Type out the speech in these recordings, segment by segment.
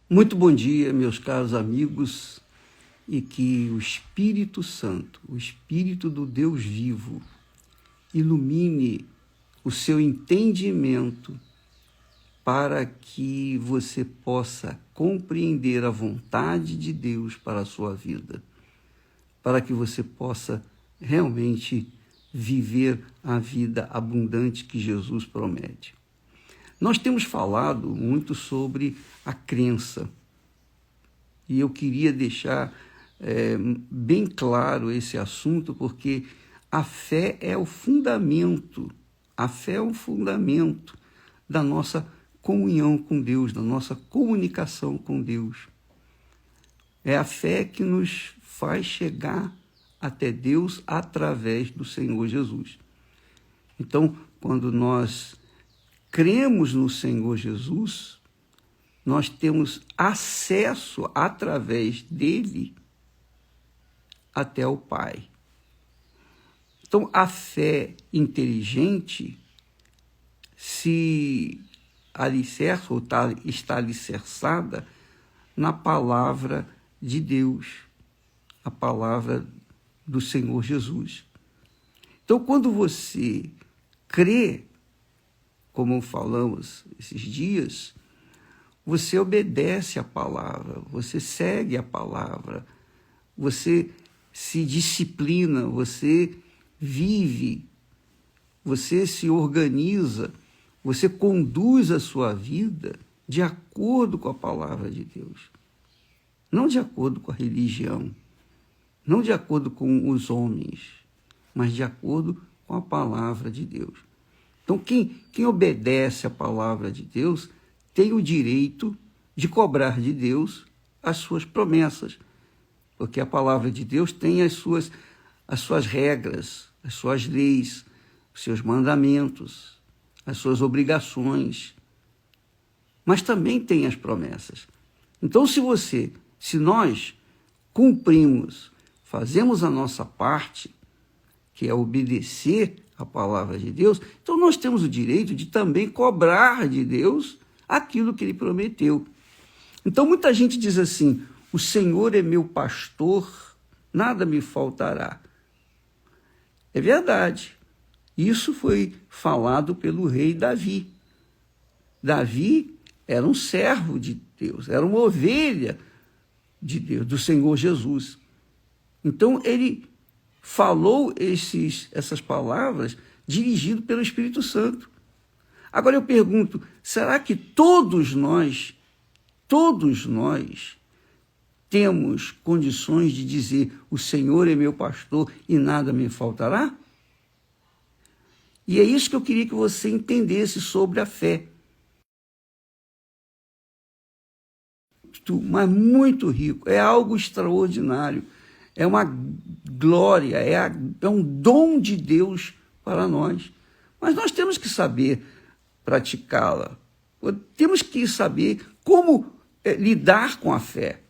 Muito bom dia, meus caros amigos, e que o Espírito Santo, o Espírito do Deus vivo, ilumine o seu entendimento para que você possa compreender a vontade de Deus para a sua vida, para que você possa realmente viver a vida abundante que Jesus promete. Nós temos falado muito sobre a crença, e eu queria deixar bem claro esse assunto, porque a fé é o fundamento, da nossa comunhão com Deus, da nossa comunicação com Deus. É a fé que nos faz chegar até Deus através do Senhor Jesus. Então, quando nós cremos no Senhor Jesus, nós temos acesso através dele até o Pai. Então, a fé inteligente se alicerça ou está alicerçada na palavra de Deus, a palavra do Senhor Jesus. Então, quando você crê, como falamos esses dias, você obedece a palavra, você segue a palavra, você se disciplina, você vive, você se organiza, você conduz a sua vida de acordo com a palavra de Deus. Não de acordo com a religião, não de acordo com os homens, mas de acordo com a palavra de Deus. Então, quem obedece à palavra de Deus tem o direito de cobrar de Deus as suas promessas, porque a palavra de Deus tem as suas regras, as suas leis, os seus mandamentos, as suas obrigações, mas também tem as promessas. Então, se nós cumprimos, fazemos a nossa parte, que é obedecer a palavra de Deus, então nós temos o direito de também cobrar de Deus aquilo que ele prometeu. Então muita gente diz assim: o Senhor é meu pastor, nada me faltará. É verdade. Isso foi falado pelo rei Davi. Davi era um servo de Deus, era uma ovelha de Deus, do Senhor Jesus. Então ele falou essas palavras dirigido pelo Espírito Santo. Agora eu pergunto, será que todos nós temos condições de dizer: o Senhor é meu pastor e nada me faltará? E é isso que eu queria que você entendesse sobre a fé. Mas muito rico, é algo extraordinário, é uma glória, é um dom de Deus para nós. Mas nós temos que saber praticá-la, temos que saber como lidar com a fé.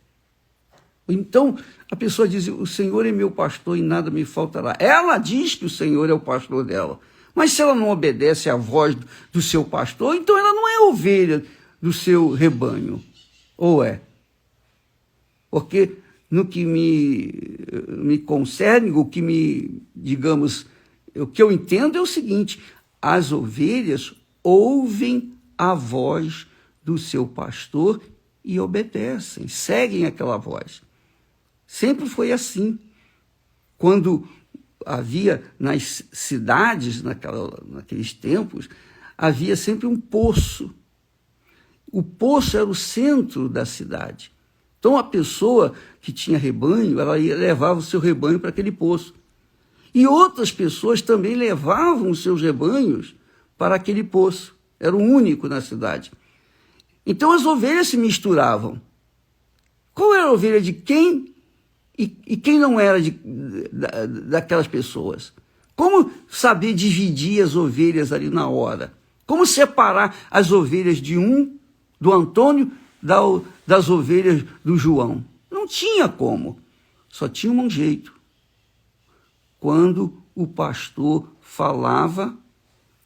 Então, a pessoa diz: o Senhor é meu pastor e nada me faltará. Ela diz que o Senhor é o pastor dela, mas se ela não obedece à voz do seu pastor, então ela não é ovelha do seu rebanho, ou é? Porque no que me concerne, o que eu entendo é o seguinte: as ovelhas ouvem a voz do seu pastor e obedecem, seguem aquela voz. Sempre foi assim. Quando havia nas cidades, naqueles tempos, havia sempre um poço. O poço era o centro da cidade. Então, a pessoa que tinha rebanho, ela levava o seu rebanho para aquele poço. E outras pessoas também levavam os seus rebanhos para aquele poço. Era o único na cidade. Então, as ovelhas se misturavam. Qual era a ovelha de quem e quem não era daquelas pessoas? Como saber dividir as ovelhas ali na hora? Como separar as ovelhas do Antônio, das ovelhas do João? Não tinha como. Só tinha um jeito. Quando o pastor falava,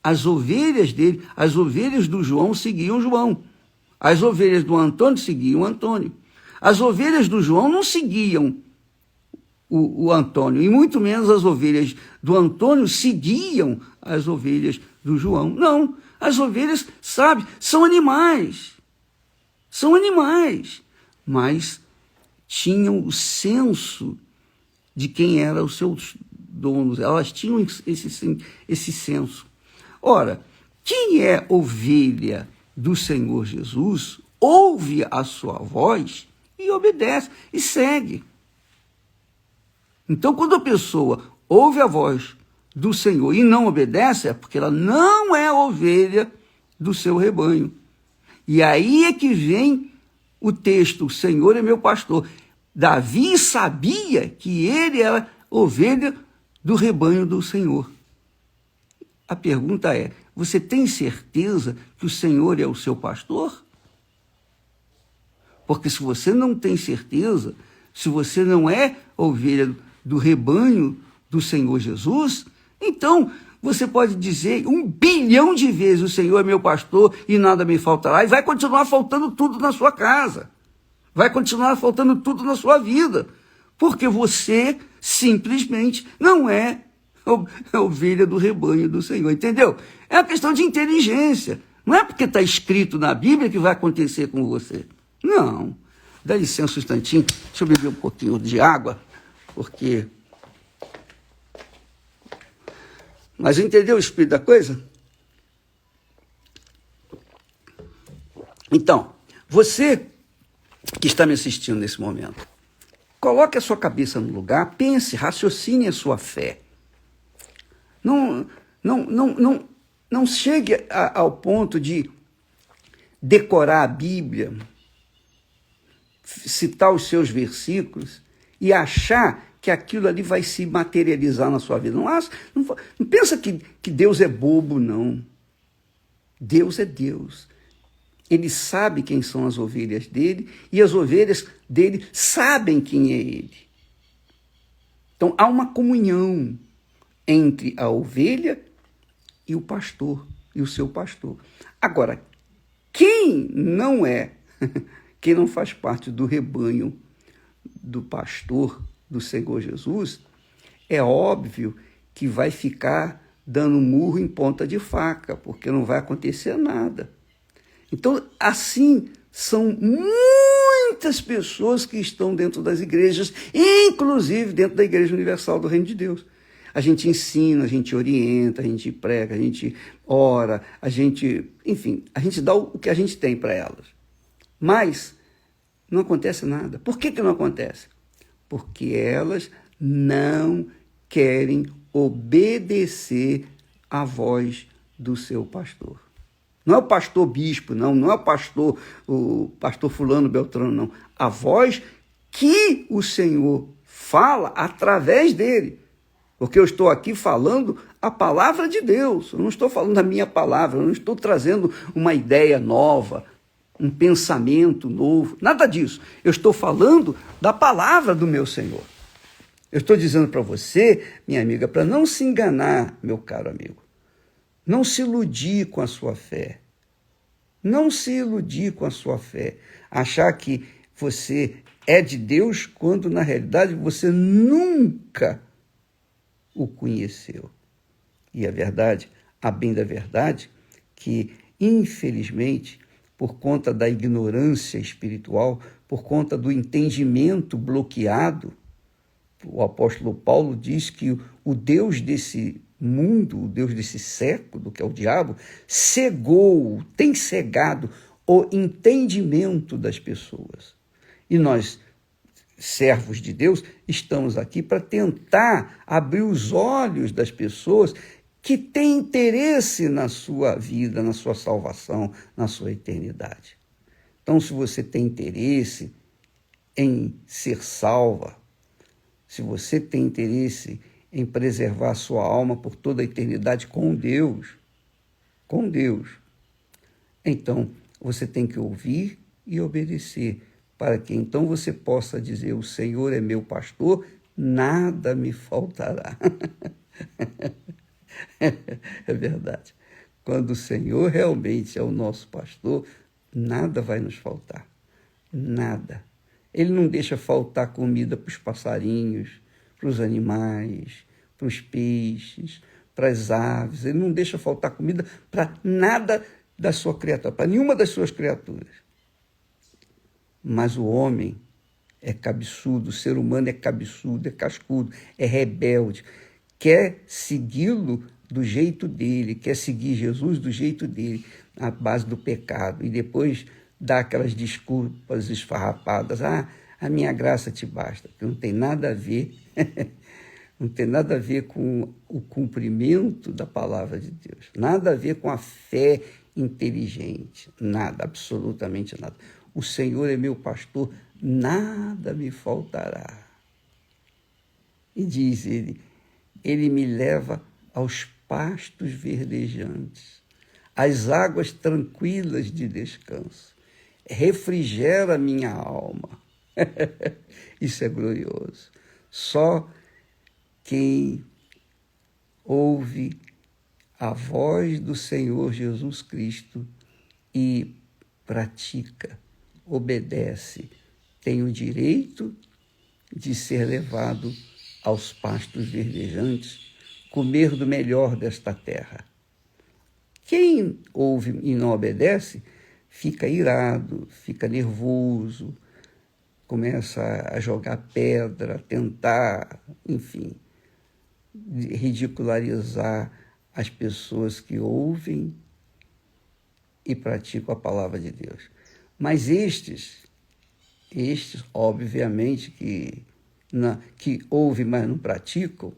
as ovelhas dele, as ovelhas do João seguiam João. As ovelhas do Antônio seguiam o Antônio. As ovelhas do João não seguiam o Antônio, e muito menos as ovelhas do Antônio seguiam as ovelhas do João. Não, as ovelhas, sabe, são animais, mas tinham o senso de quem eram os seus donos, elas tinham esse senso. Ora, quem é ovelha do Senhor Jesus, ouve a sua voz e obedece, e segue. Então, quando a pessoa ouve a voz do Senhor e não obedece, é porque ela não é ovelha do seu rebanho. E aí é que vem o texto, o Senhor é meu pastor. Davi sabia que ele era ovelha do rebanho do Senhor. A pergunta é, você tem certeza que o Senhor é o seu pastor? Porque se você não tem certeza, se você não é ovelha do rebanho do Senhor Jesus, então você pode dizer 1 bilhão de vezes: o Senhor é meu pastor e nada me faltará, e vai continuar faltando tudo na sua casa, vai continuar faltando tudo na sua vida, porque você simplesmente não é ovelha do rebanho do Senhor, entendeu? É uma questão de inteligência, não é porque está escrito na Bíblia que vai acontecer com você, não. Dá licença um instantinho, deixa eu beber um pouquinho de água, porque... Mas entendeu o espírito da coisa? Então, você que está me assistindo nesse momento, coloque a sua cabeça no lugar, pense, raciocine a sua fé. Não chegue ao ponto de decorar a Bíblia, citar os seus versículos e achar que aquilo ali vai se materializar na sua vida. Não pensa que Deus é bobo, não. Deus é Deus. Ele sabe quem são as ovelhas dele e as ovelhas dele sabem quem é ele. Então, há uma comunhão entre a ovelha e o pastor, e o seu pastor. Agora, quem não faz parte do rebanho do pastor do Senhor Jesus, é óbvio que vai ficar dando murro em ponta de faca, porque não vai acontecer nada. Então, assim, são muitas pessoas que estão dentro das igrejas, inclusive dentro da Igreja Universal do Reino de Deus. A gente ensina, a gente orienta, a gente prega, a gente ora, enfim, a gente dá o que a gente tem para elas. Mas não acontece nada. Por que não acontece? Porque elas não querem obedecer à voz do seu pastor. Não é o pastor bispo, não é o pastor fulano, beltrano, não. A voz que o Senhor fala através dele. Porque eu estou aqui falando a palavra de Deus, eu não estou falando a minha palavra, eu não estou trazendo uma ideia nova, um pensamento novo, nada disso. Eu estou falando da palavra do meu Senhor. Eu estou dizendo para você, minha amiga, para não se enganar, meu caro amigo. Não se iludir com a sua fé. Não se iludir com a sua fé. Achar que você é de Deus quando, na realidade, você nunca o conheceu. E a verdade, a bem da verdade, que, infelizmente, por conta da ignorância espiritual, por conta do entendimento bloqueado, o apóstolo Paulo diz que o Deus desse mundo, o Deus desse século, que é o diabo, tem cegado o entendimento das pessoas. E nós, servos de Deus, estamos aqui para tentar abrir os olhos das pessoas que têm interesse na sua vida, na sua salvação, na sua eternidade. Então, se você tem interesse em ser salva, se você tem interesse em preservar a sua alma por toda a eternidade com Deus, então você tem que ouvir e obedecer, para que então você possa dizer: o Senhor é meu pastor, nada me faltará. É verdade. Quando o Senhor realmente é o nosso pastor, nada vai nos faltar. Nada. Ele não deixa faltar comida para os passarinhos, para os animais, para os peixes, para as aves. Ele não deixa faltar comida para nada da sua criatura, para nenhuma das suas criaturas. Mas o homem é cabeçudo, o ser humano é cabeçudo, é cascudo, é rebelde, quer segui-lo do jeito dele, quer seguir Jesus do jeito dele, na base do pecado, e depois dá aquelas desculpas esfarrapadas. Ah, a minha graça te basta, que não tem nada a ver, não tem nada a ver com o cumprimento da palavra de Deus, nada a ver com a fé inteligente, nada, absolutamente nada. O Senhor é meu pastor, nada me faltará. E diz ele me leva aos pastos verdejantes, às águas tranquilas de descanso, refrigera minha alma. Isso é glorioso. Só quem ouve a voz do Senhor Jesus Cristo e pratica, obedece, tem o direito de ser levado aos pastos verdejantes, comer do melhor desta terra. Quem ouve e não obedece, fica irado, fica nervoso, começa a jogar pedra, tentar, enfim, ridicularizar as pessoas que ouvem e praticam a palavra de Deus. Mas estes obviamente, que ouvem, mas não praticam,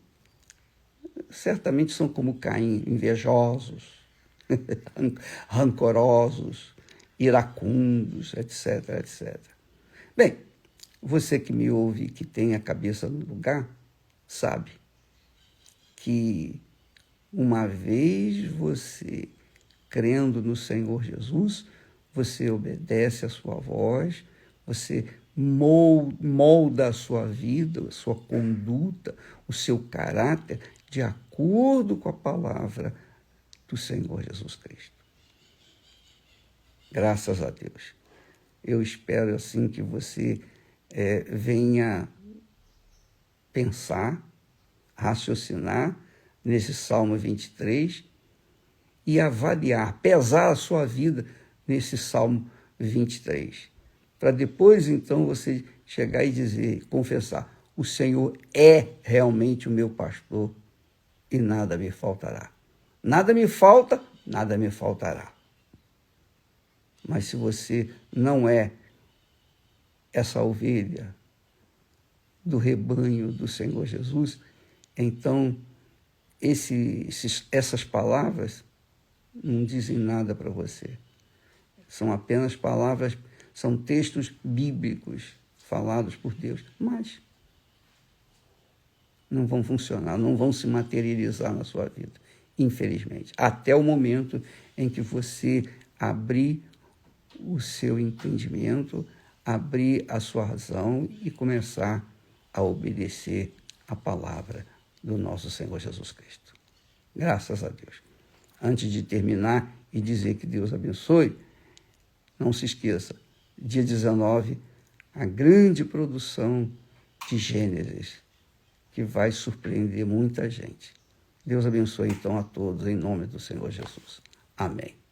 certamente são como Caim, invejosos, rancorosos, iracundos, etc, etc. Bem, você que me ouve, que tem a cabeça no lugar, sabe que uma vez você crendo no Senhor Jesus, você obedece a sua voz, você molda a sua vida, a sua conduta, o seu caráter de acordo com a palavra do Senhor Jesus Cristo. Graças a Deus. Eu espero assim que você venha pensar, raciocinar nesse Salmo 23 e avaliar, pesar a sua vida nesse Salmo 23. Para depois, então, você chegar e dizer, confessar, o Senhor é realmente o meu pastor e nada me faltará. Nada me falta, nada me faltará. Mas se você não é essa ovelha do rebanho do Senhor Jesus, então essas palavras não dizem nada para você. São apenas palavras, são textos bíblicos falados por Deus, mas não vão funcionar, não vão se materializar na sua vida, infelizmente. Até o momento em que você abrir o seu entendimento, abrir a sua razão e começar a obedecer a palavra do nosso Senhor Jesus Cristo. Graças a Deus. Antes de terminar e dizer que Deus abençoe, não se esqueça, dia 19, a grande produção de Gênesis, que vai surpreender muita gente. Deus abençoe então a todos, em nome do Senhor Jesus. Amém.